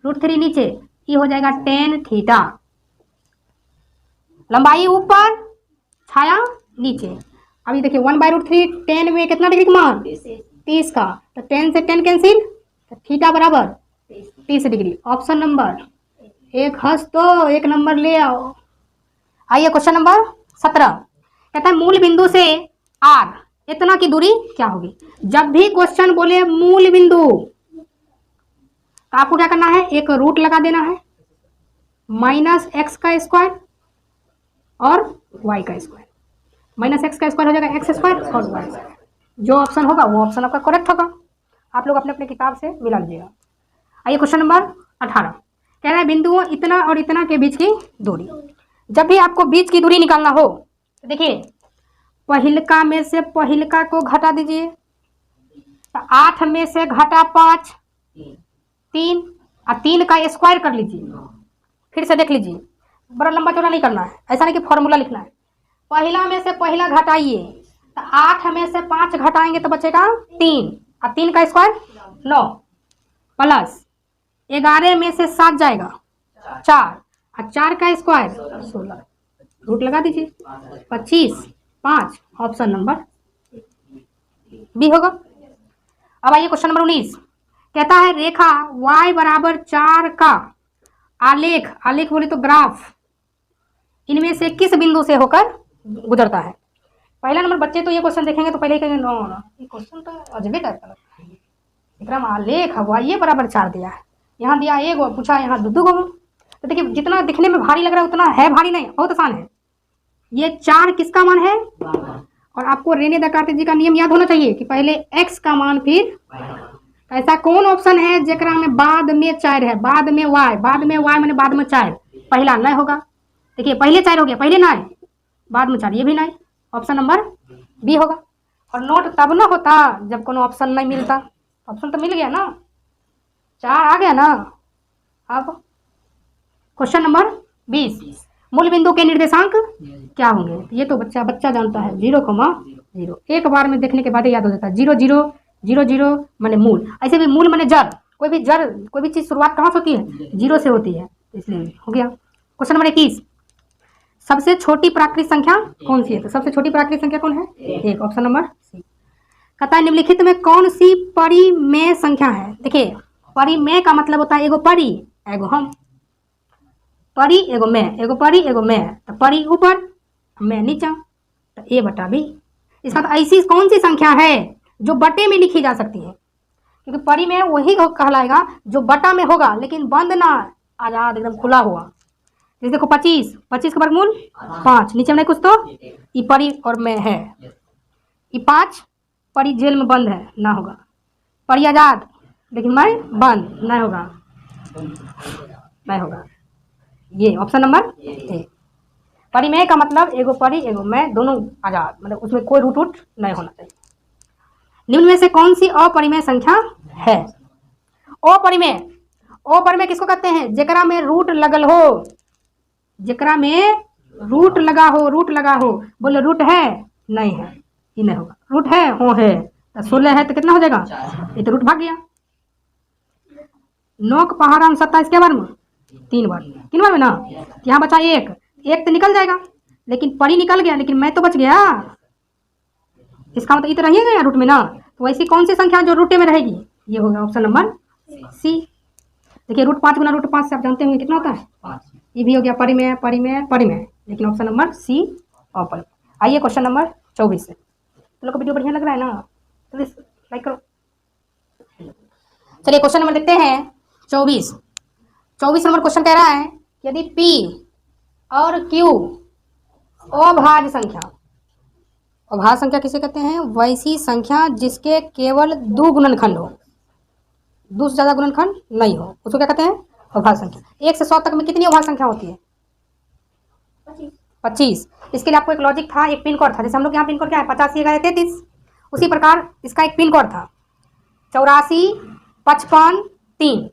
[SPEAKER 1] √3 नीचे, ये हो जाएगा tan थीटा। लंबाई ऊपर, छाया नीचे। अभी देखिए 1/√3 tan में कितना डिग्री का मान? 30 का, तो tan से tan कैंसिल, तो थीटा बराबर 30 डिग्री। ऑप्शन नंबर 1 हंस तो 1 नंबर ले आओ। आइए क्वेश्चन नंबर 17 कहता है मूल बिंदु से r इतना की दूरी क्या होगी? जब भी क्वेश्चन बोले मूल बिंदु तो आपको क्या करना है? एक रूट लगा देना है, -x का स्क्वायर और y का स्क्वायर। -x का स्क्वायर हो जाएगा x स्क्वायर और y स्क्वायर। जो ऑप्शन होगा वो ऑप्शन आपका करेक्ट होगा। आप लोग अपने अपने किताब से मिला लीजिएगा। आइए क्वेश्चन नंबर 18 कह रहा है बिंदुओं इतना और इतना के बीच की दूरी। जब भी आपको बीच की दूरी निकालना हो तो देखिए पहिलका में से पहिलका को घटा दीजिए, तो 8 में से घटा 5, 3 और 3 का स्क्वायर कर लीजिए। फिर से देख लीजिए, बड़ा लंबा चौड़ा नहीं करना है, ऐसा नहीं कि फॉर्मूला लिखना है। पहला में से पहला घटाइए, तो 8 में से 5 घटाएंगे तो बचेगा 3 और 3 का स्क्वायर 9 प्लस 11 में से 7 जाएगा 4 और 4 का स्क्वायर 16। रूट लगा दीजिए, 25, 5। ऑप्शन नंबर बी होगा। अब आइए क्वेश्चन नंबर 19 कहता है रेखा y बराबर 4 का आलेख, आलेख बोले तो ग्राफ, इनमें से किस बिंदु से होकर गुजरता है? पहला नंबर बच्चे तो ये क्वेश्चन देखेंगे तो पहले ही कहेंगे नो नो, ये क्वेश्चन तो अजबे टाइप का लगता है। एकदम आलेख y बराबर 4 दिया है, यहाँ दिया 1 पूछा यहाँ 2 गो। तो देखिए जितना दिखने में भारी लग रहा है उतना है भारी नहीं, बहुत आसान है। ये 4 किसका मान है? और आपको रेने दकार्ते जी का नियम याद होना चाहिए कि पहले x का मान फिर ऐसा कौन ऑप्शन है जेकरा में बाद में 4 है, बाद में y, बाद में y माने बाद में 4, पहला नहीं होगा। देखिए पहले 4 हो गया, पहले ना है, बाद में 4, ये भी नहीं, ऑप्शन नंबर बी होगा। और नोट तब ना होता जब कोनो ऑप्शन नहीं मिलता, ऑप्शन तो मिल गया ना, 4 आ गया ना। अब क्वेश्चन नंबर 20, मूल बिंदु के निर्देशांक क्या होंगे? ये तो बच्चा जानता है, 0,0। एक बार में देखने के बाद ही याद हो जाता है। 0 0 0 0 माने मूल, ऐसे भी मूल माने जड़, कोई भी चीज़ शुरुआत कहाँ से होती है? 0 से होती है, इसलिए हो गया। क्वेश्चन नंबर 21, सबसे छोटी प्राकृतिक संख्या कौन सी है? तो सबसे छोटी प्राकृतिक संख्या कौन है? 1, ऑप्शन नंबर सी। कहता है निम्नलिखित में कौन सी परिमेय संख्या है? देखिए, परिमेय का मतलब होता है एगो परी एगो हम, परी एगो मैं, एगो परी एगो मैं, तो परी ऊपर मैं नीचा, तो ए बटा बी। इसका तो ऐसी कौन सी संख्या है जो बटे में लिखी जा सकती है? क्योंकि परी में वही कहलाएगा जो बटा में होगा लेकिन बंद ना, आजाद एकदम खुला हुआ। जैसे देखो 25 का वर्गमूल 5, नीचे में नहीं कुछ, तो ये परी और मैं है, ये 5 परी जेल में बंद है ना होगा, परी आजाद लेकिन मैं बंद नहीं होगा, नहीं होगा। ये ऑप्शन नंबर ए। परिमेय का मतलब एगो परी एगो मैं, दोनों आजाद, मतलब उसमें कोई रूट नहीं होना चाहिए। निम्न में से कौन सी अपरिमेय संख्या है? अपरिमेय किसको कहते हैं? जेकरा में रूट लगल हो, जेकरा में रूट लगा हो। बोले रूट है, नहीं है, ये नहीं होगा। रूट है, हो है, तो 16 है तो कितना हो जाएगा? ये तो रूट भाग गया। 9 का पहाड़ा 27 क्या बार में? 3 बार, 3 बार में ना, यहाँ बचा 1 तो निकल जाएगा, लेकिन परी निकल गया, लेकिन मैं तो बच गया। इसका मतलब ये तो रहिएगा या रूट में ना, तो ऐसी कौन सी संख्या जो रूटे में रहेगी? ये होगा ऑप्शन नंबर सी। देखिए रूट 5 गुना रूट 5 से आप जानते होंगे कितना होता है? 5। ये भी हो गया परिमेय, लेकिन ऑप्शन नंबर सी अपरिमेय। आइए क्वेश्चन नंबर 24 से। तो लोग को वीडियो बढ़िया लग रहा है ना, तो लाइक करो। चलिए क्वेश्चन नंबर देखते हैं 24 नंबर क्वेश्चन कह रहा है यदि P और Q अभाज्य संख्या किसे कहते हैं? वैसी संख्या जिसके केवल 2 गुणनखंड हो, 2 से ज़्यादा गुणनखंड नहीं हो, उसको क्या कहते हैं? अभाज्य संख्या। 1 से 100 तक में कितनी अभाज्य संख्या होती है? 25। इसके लिए आपको एक लॉजिक था, एक पिन कोड था। जैसे हम लोग यहाँ पिन कोड क्या है? 85 11 33। उसी प्रकार इसका एक पिन कोड था 84 55 3।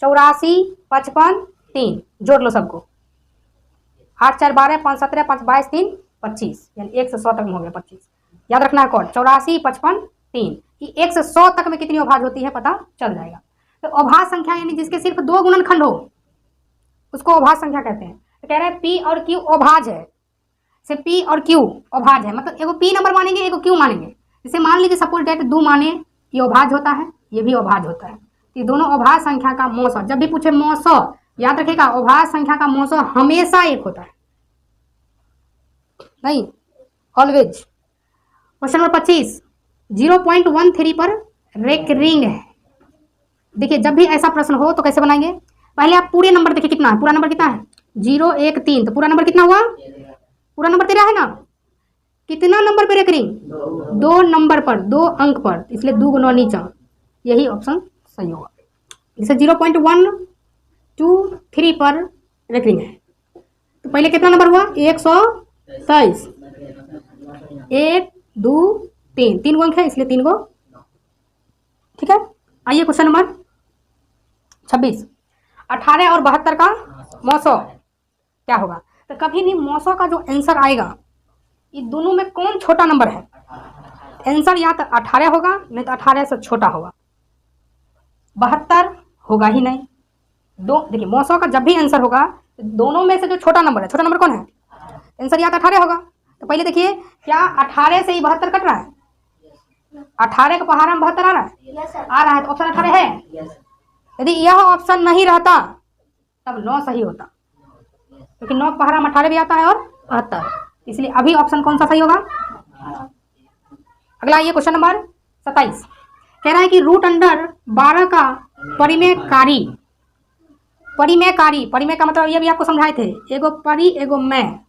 [SPEAKER 1] 84 55 3, जोड़ लो सबको। 8 4 12 5 17 5 22 3 25, यानी 1 से 100 तक में हो गया 25। याद रखना है कोड 84 55 3। ये 1 से 100 तक में कितनी अभाज्य होती है पता चल जाएगा। तो अभाज्य संख्या यानी जिसके सिर्फ 2 गुणनखंड हो उसको अभाज्य संख्या कहते हैं। तो कह रहे हैं P और Q अभाज्य है, से P और Q अभाज्य है, मतलब एगो P नंबर मानेंगे एगो Q मानेंगे। जैसे मान लीजिए सपोज डेट 2 माने, ये अभाज्य होता है, ये भी अभाज्य होता है। ये दोनों अभाज्य संख्या का मौसा, जब भी पूछे मौसा याद रखिएगा, अभाज्य संख्या का मौसा हमेशा 1 होता है, नहीं ऑलवेज। क्वेश्चन नंबर 25 0.13 पर रेकरिंग है। देखिए जब भी ऐसा प्रश्न हो तो कैसे बनाएंगे? पहले आप पूरे नंबर देखिए कितना है, पूरा नंबर कितना है? 0 1 3, तो पूरा नंबर कितना हुआ? पूरा नंबर 13 है ना। कितना नंबर पे रेकरिंग? 2 नंबर पर, 2 अंक पर, इसलिए 2 गुना नीचा, यही ऑप्शन सही होगा। जैसे 0.123 पर रेकरिंग है, तो पहले कितना नंबर हुआ? 123, 1 2 3, 3 गो अंक है इसलिए 3 गो, ठीक है। आइए क्वेश्चन नंबर 26 18 और 72 का मौसो क्या होगा? तो कभी नहीं मौसो का जो आंसर आएगा, ये दोनों में कौन छोटा नंबर है? आंसर या तो 18 होगा नहीं तो 18 से छोटा होगा, 72 होगा ही नहीं। देखिए मौसो का जब भी आंसर होगा तो दोनों में से जो छोटा नंबर है, छोटा नंबर कौन है? आंसर या तो 18 होगा। तो पहले देखिए क्या 18 से ही 72 कट रहा है? 18 का पहाड़ा में 72 आ रहा है? आ रहा है, तो ऑप्शन 18 है। यदि यह ऑप्शन नहीं रहता तब 9 सही होता, क्योंकि 9 पहाड़ा में 18 भी आता है और 72, इसलिए अभी ऑप्शन कौन सा सही होगा? अगला ये क्वेश्चन नंबर 27 कह रहा है कि रूट अंडर 12 का परिमेयकारी परिमेय का मतलब ये भी आपको समझाए थे, एगो परी एगो मैं,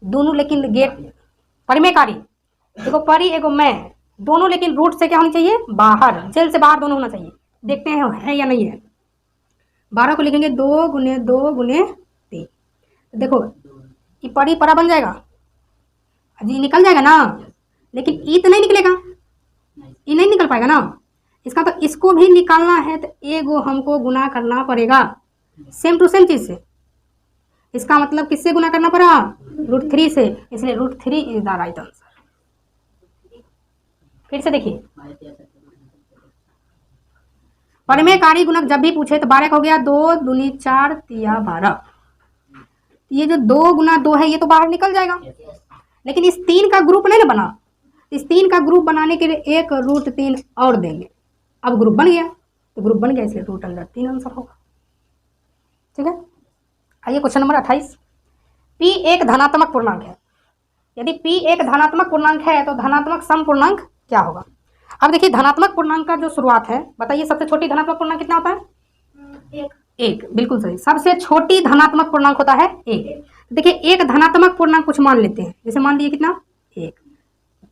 [SPEAKER 1] दोनों लेकिन गेट परिमेयकारी, एगो परी एगो मैं, दोनों लेकिन रूट से क्या होनी चाहिए? बाहर, जेल से बाहर दोनों होना चाहिए। देखते हैं है या नहीं है। 12 को लिखेंगे 2 गुने 2 गुने 3, देखो ये परी परा बन जाएगा, जी निकल जाएगा ना, लेकिन ई तो नहीं निकलेगा, ई नहीं निकल पाएगा ना। इसका तो इसको भी निकालना है तो ए गो हमको गुना करना पड़ेगा सेम टू सेम चीज से। इसका मतलब किससे गुना करना पड़ा, √3 से, इसलिए √3 इज द राइट आंसर। फिर से देखिए, परिमेयकारी गुणक जब भी पूछे तो 12 का हो गया, 2 दूनी 4 तिया 12। ये जो 2 गुना 2 है ये तो बाहर निकल जाएगा, लेकिन इस 3 का ग्रुप नहीं ना बना। इस 3 का ग्रुप बनाने के लिए एक √3 और देंगे। अब ग्रुप बन गया, तो ग्रुप बन गया इसलिए √3 आंसर होगा। ठीक है, आइए क्वेश्चन नंबर 28। P एक धनात्मक पूर्णांक है। यदि P एक धनात्मक पूर्णांक है तो धनात्मक सम पूर्णांक क्या होगा। अब देखिए धनात्मक पूर्णांक का जो शुरुआत है, बताइए सबसे छोटी धनात्मक पूर्णांक कितना होता है, एक। बिल्कुल सही, सबसे छोटी धनात्मक पूर्णांक होता है एक। देखिए एक धनात्मक पूर्णांक कुछ मान लेते हैं, जैसे मान लिए कितना, एक।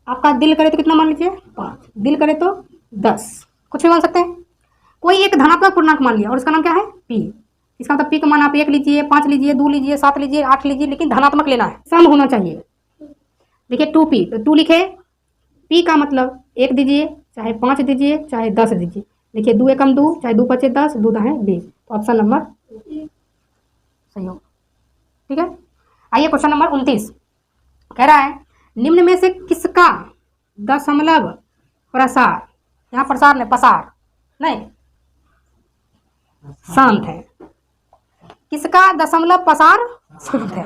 [SPEAKER 1] आपका दिल करे तो कितना मान लीजिए, 5। दिल करे तो 10, कुछ भी मान सकते हैं। कोई एक धनात्मक पूर्णांक मान लिया और उसका नाम क्या है, P। इसका मतलब P का मान आप 1 लीजिए, 5 लीजिए, 2 लीजिए, 7 लीजिए, 8 लीजिए, लेकिन धनात्मक लेना है, सम होना चाहिए। देखिए 2P, तो 2 लिखे, P का मतलब 1 दीजिए, चाहे 5 दीजिए, चाहे 10 दीजिए। देखिए 2 एकम 2, चाहे 2 पचे 10, 2 है 20। तो ऑप्शन नंबर सही हो। ठीक है, आइए क्वेश्चन नंबर 29 कह रहा है निम्न में से किसका दशमलव प्रसार, यहाँ प्रसार नहीं पसार नहीं, शांत है। किसका दशमलव प्रसार शांत है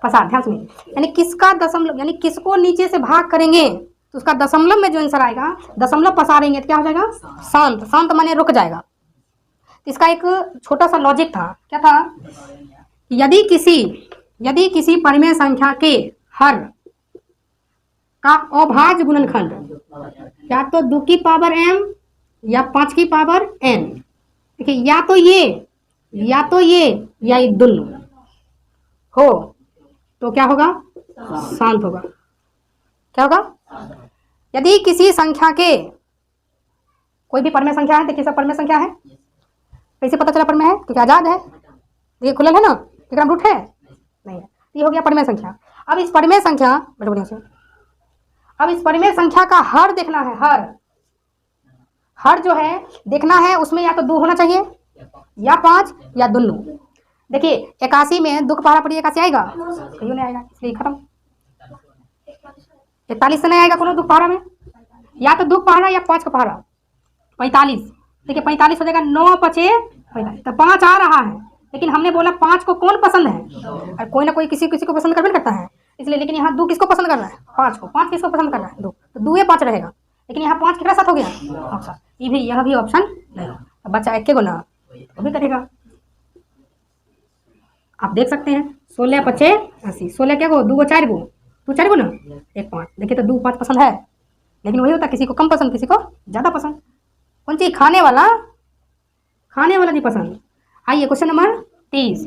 [SPEAKER 1] पसार, ध्यान सुनिए, यानी किसका दशमलव, यानी किसको नीचे से भाग करेंगे तो उसका दशमलव में जो आंसर आएगा, दशमलव पसारेंगे तो क्या हो जाएगा, शांत। शांत माने रुक जाएगा। इसका एक छोटा सा लॉजिक था, क्या था, यदि किसी परिमेय संख्या के हर का अभाज्य गुणनखंड या तो 2 की पावर m या 5 की पावर n, देखिए या तो ये या ये दोनों हो तो क्या होगा, शांत होगा। क्या होगा, यदि किसी संख्या के, कोई भी परिमेय संख्या है, देखिए सब परिमेय संख्या है, कैसे पता चला परिमेय है, क्योंकि आजाद है, देखिए खुलल है ना, विक्रम रूट है नहीं है, ये हो गया परिमेय संख्या। अब इस परिमेय संख्या, बड़े बढ़िया से, अब इस परिमेय संख्या का हर देखना है, हर जो है देखना है, उसमें या तो 2 होना चाहिए या 5 या दोनों। देखिए 81 में 2 का पहाड़ा पड़ी 81 आएगा, कहीं नहीं आएगा, इसलिए खत्म। 41 से नहीं आएगा कोनो 2 का पहाड़ा में, या तो 2 का पहाड़ा या 5 का पहाड़ा। 45, देखिए 45 हो जाएगा, 9 पचे 45, तो 5 आ रहा है, लेकिन हमने बोला 5 को कौन पसंद है, और कोई ना कोई किसी को पसंद करना करता है, इसलिए। लेकिन यहाँ 2 किसको पसंद कर रहा है, 5 को। 5 किसको पसंद कर रहा है, 2, तो 2 या 5 रहेगा, लेकिन यहाँ 5 किसके साथ हो गया, ऑप्शन यह भी ऑप्शन नहीं। तो बच्चा एक के गुना वो भी करेगा, आप देख सकते हैं। 16 पचे 80, 16 क्या गो, 2 गो 4 गो, 2 4 गो ना, 1 5। देखिए तो 2 5 पसंद है, लेकिन वही होता है किसी को कम पसंद, किसी को ज़्यादा पसंद। कौन चीज़, खाने वाला नहीं पसंद। आइए क्वेश्चन नंबर 30,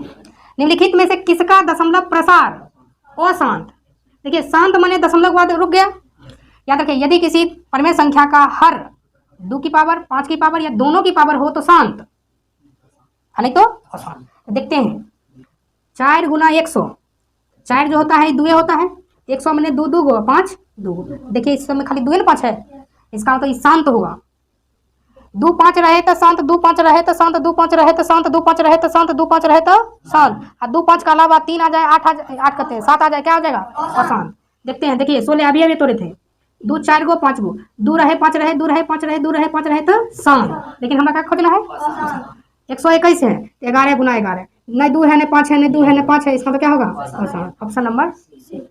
[SPEAKER 1] निम्नलिखित में से किसका दशमलव प्रसार अशांत। देखिए शांत माने दशमलव के बाद रुक गया। याद रखिए यदि किसी परिमेय संख्या का हर 2 की पावर, 5 की पावर या दोनों की पावर हो तो शांत, नहीं तो अशांत। तो देखते हैं 4 गुना 100, 4 जो होता है 2 होता है, 100 मैंने 2 2 गो 5 2 गो। देखिए इस समय खाली 2 ना 5 है, इसका मतलब शांत होगा। 2 5 रहे तो शांत, 2 5 रहे तो शांत, 2 5 रहे तो शांत, 2 5 रहे तो शांत, 2 5 रहे तो शांत, और 2 5 का अलावा 3 आ जाए, 8 आ जाए, 8 करते हैं 7 आ जाए, क्या हो जाएगा, अशांत। देखते हैं, देखिए 16 अभी तोड़े थे, 2 4 गो 5 गो, 2 रहे 5 रहे, 2 रहे 5 रहे, 2 रहे 5 रहे तो शांत, लेकिन हमारा क्या खोजना है, 121 है, 11 गुना 11, नहीं 2 है नहीं 5 है, नहीं 2 है नहीं 5 है, इसका तो क्या होगा, अशांत। ऑप्शन नंबर सी,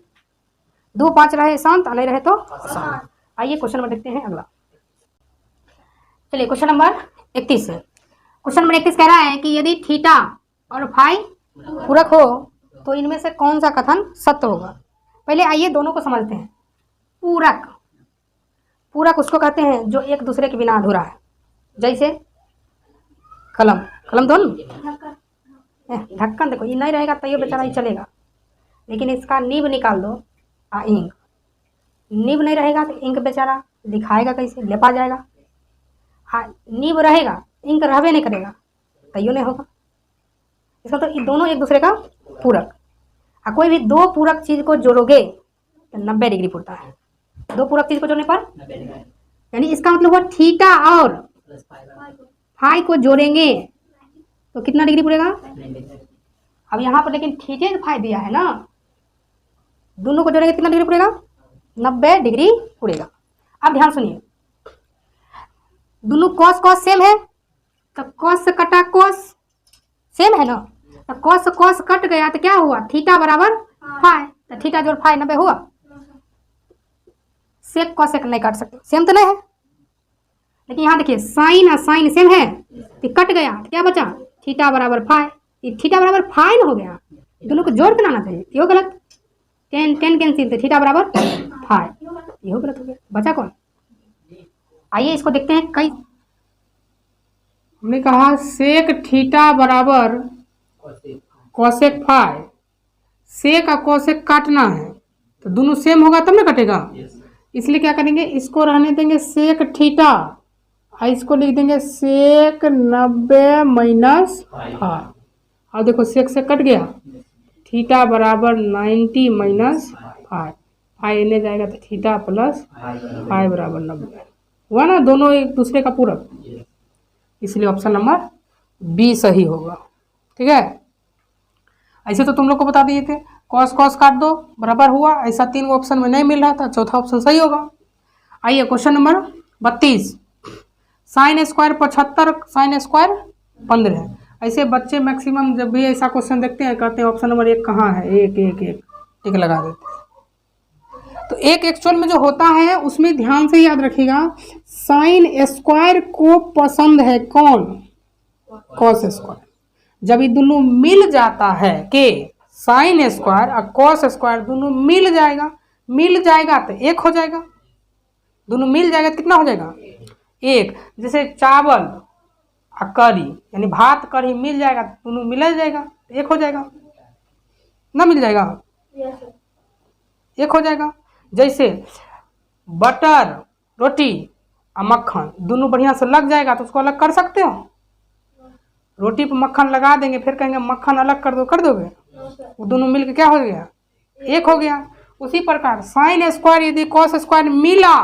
[SPEAKER 1] 2 5 रहे शांत, नहीं रहे तो अशांत। आइए क्वेश्चन नंबर देखते हैं अगला। चलिए क्वेश्चन नंबर 31 है। क्वेश्चन नंबर 31 कह रहा है कि यदि थीटा और फाई पूरक हो तो इनमें से कौन सा कथन सत्य होगा। पहले आइए दोनों को समझते हैं। पूरक उसको कहते हैं जो एक दूसरे के बिना अधूरा है, जैसे कलम दोनों, ढक्कन देखो ये नहीं रहेगा तो ये बेचारा ही चलेगा, लेकिन इसका नीब निकाल दो, इंक, नीब नहीं रहेगा तो इंक बेचारा लिखाएगा कैसे, लेपा जाएगा। हाँ नीब रहेगा, इंक रहबे नहीं करेगा, तैयो नहीं होगा। इसका तो ये दोनों एक दूसरे का पूरक। और कोई भी दो पूरक चीज को जोड़ोगे तो 90 डिग्री होता है। दो पूरक चीज को जोड़ने पर यानी इसका मतलब हुआ थीटा और फाई को जोड़ेंगे तो कितना डिग्री पड़ेगा। अब यहाँ पर लेकिन थीटे फाई दिया है ना, दोनों को जोड़ेंगे कितना डिग्री पड़ेगा, 90 डिग्री पड़ेगा। अब ध्यान सुनिए, दोनों कॉस कॉस सेम है तो कॉस से कटा कॉस सेम है ना, तो कॉस से कॉस कट गया तो क्या हुआ, थीटा बराबर फाई, तो थीटा जोड़ फाई 90 हुआ। सेक कॉस सेक नहीं काट सकते, सेम तो नहीं है। लेकिन यहाँ देखिए साइन और साइन सेम है तो कट गया तो क्या बचा, थीटा बराबर फाई। ये थीटा बराबर फाई न हो गया, दोनों को जोड़ के लाना चाहिए, ये गलत। टेन टेन कैंसिल तो थीटा बराबर फाई, ये गलत हो गया। बचा कौन, आइए इसको देखते हैं। कई हमने कहा सेक थीटा बराबर कोसेक फाई, सेक और कोसेक काटना है तो दोनों सेम होगा तब ना कटेगा। इसलिए क्या करेंगे, इसको रहने देंगे सेक थीटा और इसको लिख देंगे सेक 90 माइनस फाई। और देखो सेक से कट गया, थीटा बराबर 90 माइनस फाई, फाई इन्हें जाएगा तो थीटा प्लस फाई बराबर 90 हुआ ना, दोनों एक दूसरे का पूरक। इसलिए ऑप्शन नंबर बी सही होगा। ठीक है, ऐसे तो तुम लोग को बता दिए थे कॉस कॉस काट दो बराबर हुआ, ऐसा 3 ऑप्शन में नहीं मिल रहा था, चौथा ऑप्शन सही होगा। आइए question number 32, sine square 75 sine square 15। ऐसे बच्चे मैक्सिमम जब भी ऐसा क्वेश्चन देखते हैं कहते हैं ऑप्शन नंबर 1 कहाँ है, एक एक एक टिक लगा देते हैं। तो एक एक्चुअल में जो होता है उसमें ध्यान से याद रखिएगा, साइन स्क्वायर को पसंद है कौन, कॉस स्क्वायर। जब ये दोनों मिल जाता है कि साइन स्क्वायर और कॉस स्क्वायर दोनों मिल जाएगा तो एक हो जाएगा, दोनों मिल जाएगा तो कितना हो जाएगा, एक। जैसे चावल और करी यानी भात करी मिल जाएगा तो दोनों मिल जाएगा, एक हो जाएगा ना, मिल जाएगा एक हो जाएगा। जैसे बटर रोटी और मक्खन दोनों बढ़िया से लग जाएगा तो उसको अलग कर सकते हो, रोटी पर मक्खन लगा देंगे फिर कहेंगे मक्खन अलग कर दो, कर दोगे, वो दोनों मिलके क्या हो गया, एक हो गया। उसी प्रकार साइन स्क्वायर यदि कॉस स्क्वायर मिला,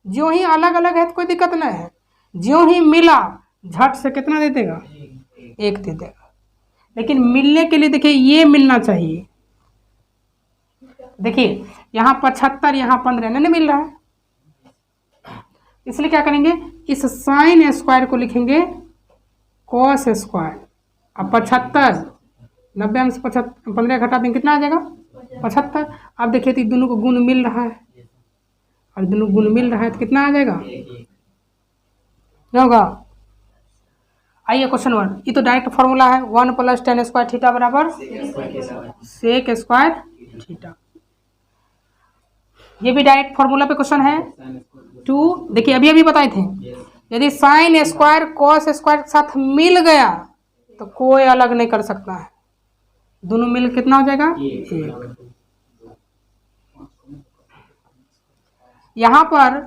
[SPEAKER 1] ज्यों ही अलग अलग है तो कोई दिक्कत नहीं है, ज्यों ही मिला झट से कितना दे देगा, एक दे देगा। लेकिन मिलने के लिए देखिए ये मिलना चाहिए, देखिए यहाँ 75 यहाँ 15 नहीं मिल रहा है, इसलिए क्या करेंगे, इस साइन स्क्वायर को लिखेंगे कॉस स्क्वायर। अब 75 90 में से 15 घटा देंगे कितना आ जाएगा, 75। अब देखिए तो दोनों को गुण मिल रहा है और दोनों गुण मिल रहा है तो कितना आ जाएगा, क्या होगा। आइए क्वेश्चन 1, ये तो डायरेक्ट फॉर्मूला है 1 + tan स्क्वायर थीटा बराबर सेक स्क्वायर थीटा, ये भी डायरेक्ट फॉर्मूला पे क्वेश्चन है। 2 देखिए अभी बताए थे, यदि साइन स्क्वायर कॉस स्क्वायर के साथ मिल गया तो कोई अलग नहीं कर सकता है, दोनों मिल कितना हो जाएगा, एक। यहाँ पर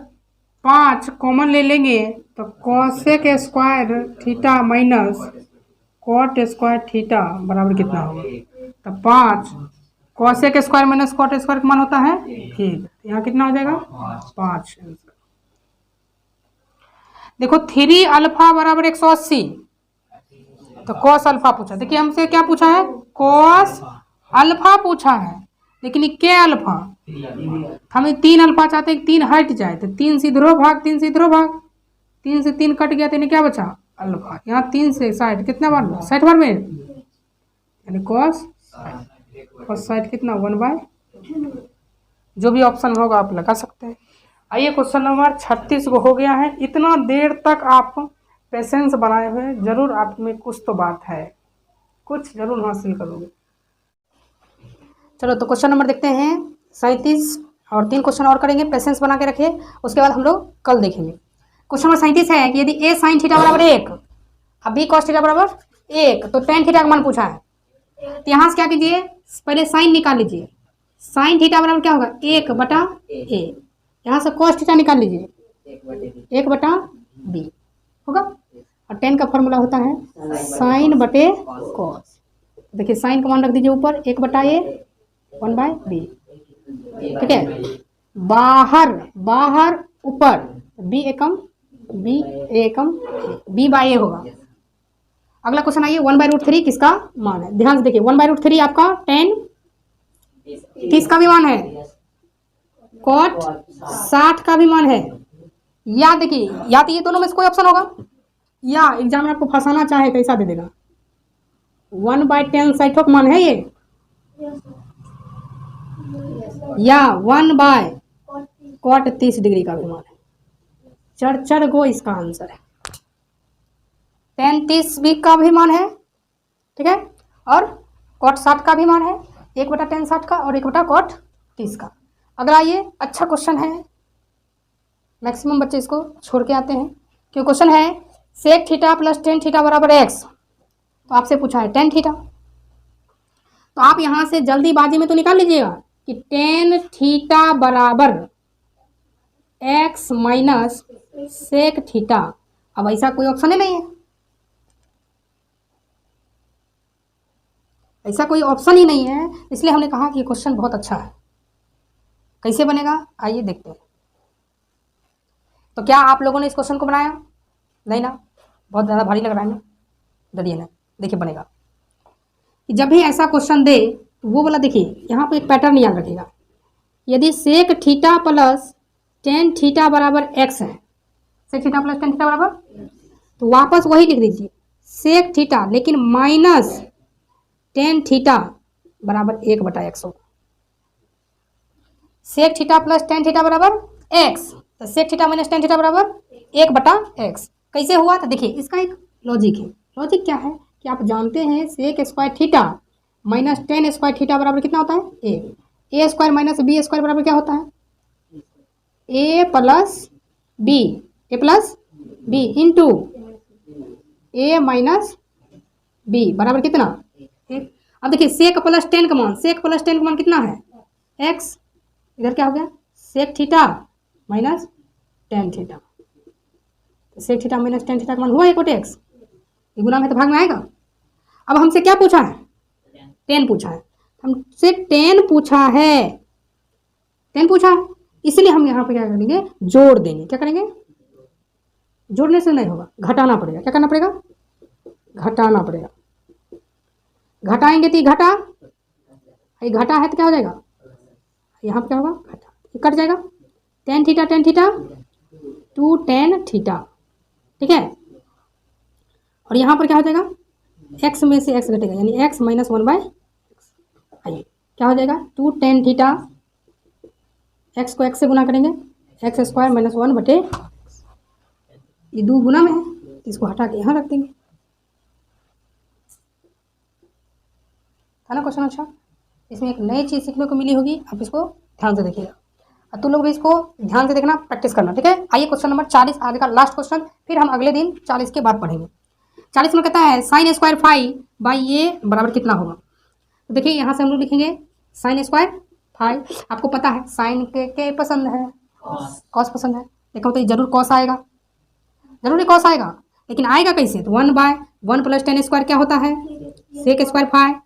[SPEAKER 1] 5 कॉमन ले लेंगे तो cosec square theta minus cot square theta बराबर कितना होगा, तो 5 cosec square minus cot square का मान होता है 1, यहाँ कितना हो जाएगा 5। देखो 3 अल्फा बराबर 180 तो कॉस अल्फा पूछा, देखिए हमसे क्या पूछा है, कॉस अल्फा पूछा है, लेकिन ये क्या अल्फा, हमें 3 अल्फा चाहते हैं, 3 हट जाए तो 3 से इधरो भाग, 3 से इधरो भाग, 3 से 3 कट गया तो इन्हें क्या बचा अल्फा। यहाँ 3 से 60 कितना बार, 60 बार में, यानी कॉस 60 कितना 1/, जो भी ऑप्शन होगा आप लगा सकते हैं। आइए क्वेश्चन नंबर 36 को हो गया है। इतना देर तक आप पेशेंस बनाए हुए, जरूर आप में कुछ तो बात है, कुछ जरूर हासिल करोगे। चलो तो क्वेश्चन नंबर देखते हैं 37 और 3 क्वेश्चन और करेंगे, पेशेंस बना के रखिए, उसके बाद हम लोग कल देखेंगे। क्वेश्चन नंबर 37 है कि यदि a साइन थीटा बराबर 1 और b कॉस थीटा बराबर 1 तो tan थीटा का मान पूछा है, तो यहाँ से क्या कीजिए, पहले साइन निकाल लीजिए, साइन थीटा बराबर क्या होगा 1/a, यहाँ से कॉस थीटा निकाल लीजिए 1/b होगा, और tan का फॉर्मूला होता है साइन बटे कॉस। देखिए साइन का मान रख दीजिए ऊपर 1/a 1/b, ठीक है। बाहर बाहर ऊपर b एकम b/a होगा। अगला क्वेश्चन आइए 1/√3 किसका मान है। ध्यान से देखिए 1/√3 आपका tan किसका भी मान है, cot 60 का भी मान है। या देखिए या तो ये दोनों में से कोई ऑप्शन होगा, या एग्जाम में आपको फंसाना चाहे तो ऐसा दे देगा 1/tan साइठो का मान है ये, या 1/cot 30 डिग्री का भी मान है। चढ़ गो इसका आंसर है। tan 30 भी का भी मान है, ठीक है, और cot 60 का भी मान है, 1/tan 60 का और 1/cot 30 का। अगला ये अच्छा क्वेश्चन है, मैक्सिमम बच्चे इसको छोड़ के आते हैं क्योंकि क्वेश्चन है sec theta plus tan theta बराबर x। तो आपसे पूछा है tan थीटा, तो आप यहाँ से जल्दीबाजी में तो निकाल लीजिएगा कि tan थीटा बराबर x माइनस sec थीटा। अब ऐसा कोई ऑप्शन ही नहीं है, ऐसा कोई ऑप्शन ही नहीं है, इसलिए हमने कहा कि ये क्वेश्चन बहुत अच्छा है। कैसे बनेगा आइए देखते हैं। तो क्या आप लोगों ने इस क्वेश्चन को बनाया? नहीं ना, बहुत ज़्यादा भारी लग रहा है ना, डरिए ना। देखिए बनेगा कि जब भी ऐसा क्वेश्चन दे तो वो वाला देखिए यहाँ पे एक पैटर्न याद रखिएगा। यदि sec theta plus tan theta बराबर एक्स है, sec theta plus tan theta बराबर, तो वापस वही लिख दीजिए सेक थीटा लेकिन माइनस टेन थीटा बराबर 1/x होगा। Sec theta plus tan theta बराबर x, तो sec theta minus tan theta बराबर 1/x। कैसे हुआ? तो देखिए इसका एक लॉजिक है। लॉजिक क्या है कि आप जानते हैं sec square theta minus tan square theta बराबर कितना होता है? A square minus b square बराबर क्या होता है? A plus b into a minus b बराबर कितना? अब देखिए सेक प्लस टेन का मान कितना है? x। इधर क्या हो गया? Sec theta minus tan theta, sec theta minus tan theta का मान हुआ 1/x। ये गुना में तो भाग में आएगा। अब हमसे क्या पूछा है? टेन पूछा है। हमसे टेन पूछा है, इसलिए हम यहाँ पे क्या करेंगे? जोड़ देंगे। क्या करेंगे? जोड़ने से नहीं होगा, घटाना पड़ेगा। क्या करना पड़ेगा? घटाना पड़ेगा। घटाएंगे तो घटा, ये घटा है तो क्या हो जाएगा? यहाँ पे क्या होगा? घटा, ये कट जाएगा। Tan theta two tan theta, ठीक है। और यहाँ पर क्या हो जाएगा? x में से x घटेगा, यानी x माइनस 1/x। आइए क्या हो जाएगा? टू टेन थीटा, x को x से गुना करेंगे, x स्क्वायर माइनस 1/, ये दो गुना में है, इसको हटा के यहाँ रख देंगे। था ना क्वेश्चन अच्छा? इसमें एक नई चीज़ सीखने को मिली होगी, आप इसको ध्यान से देखिएगा। और तुम लोग भी इसको ध्यान से देखना, प्रैक्टिस करना, ठीक है। आइए क्वेश्चन नंबर 40 आज का लास्ट क्वेश्चन, फिर हम अगले दिन 40 के बाद पढ़ेंगे। 40 में कहता है साइन स्क्वायर फाइव बाई ए बराबर कितना होगा? तो देखिए यहाँ से हम लोग लिखेंगे साइन स्क्वायर फाइव। आपको पता है साइन के पसंद है, कॉस पसंद है। देखो तो जरूर कॉस आएगा, जरूरी कॉस आएगा, लेकिन आएगा कैसे? तो 1/1 प्लस टेन स्क्वायर क्या होता है? Sec square five.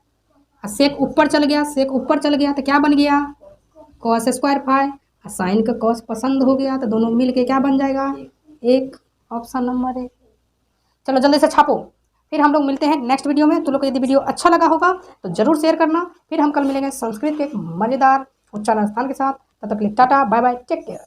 [SPEAKER 1] सेक ऊपर चल गया तो क्या बन गया? Cos square five. साइन का कॉस पसंद हो गया तो दोनों मिल के क्या बन जाएगा? एक। Option number 1। चलो जल्दी से छापो, फिर हम लोग मिलते हैं नेक्स्ट वीडियो में। तो लोग को यदि वीडियो अच्छा लगा होगा तो जरूर शेयर करना। फिर हम कल मिलेंगे संस्कृत के एक मज़ेदार उच्चारण स्थान के साथ। तब तक के लिए tata bye bye, take care.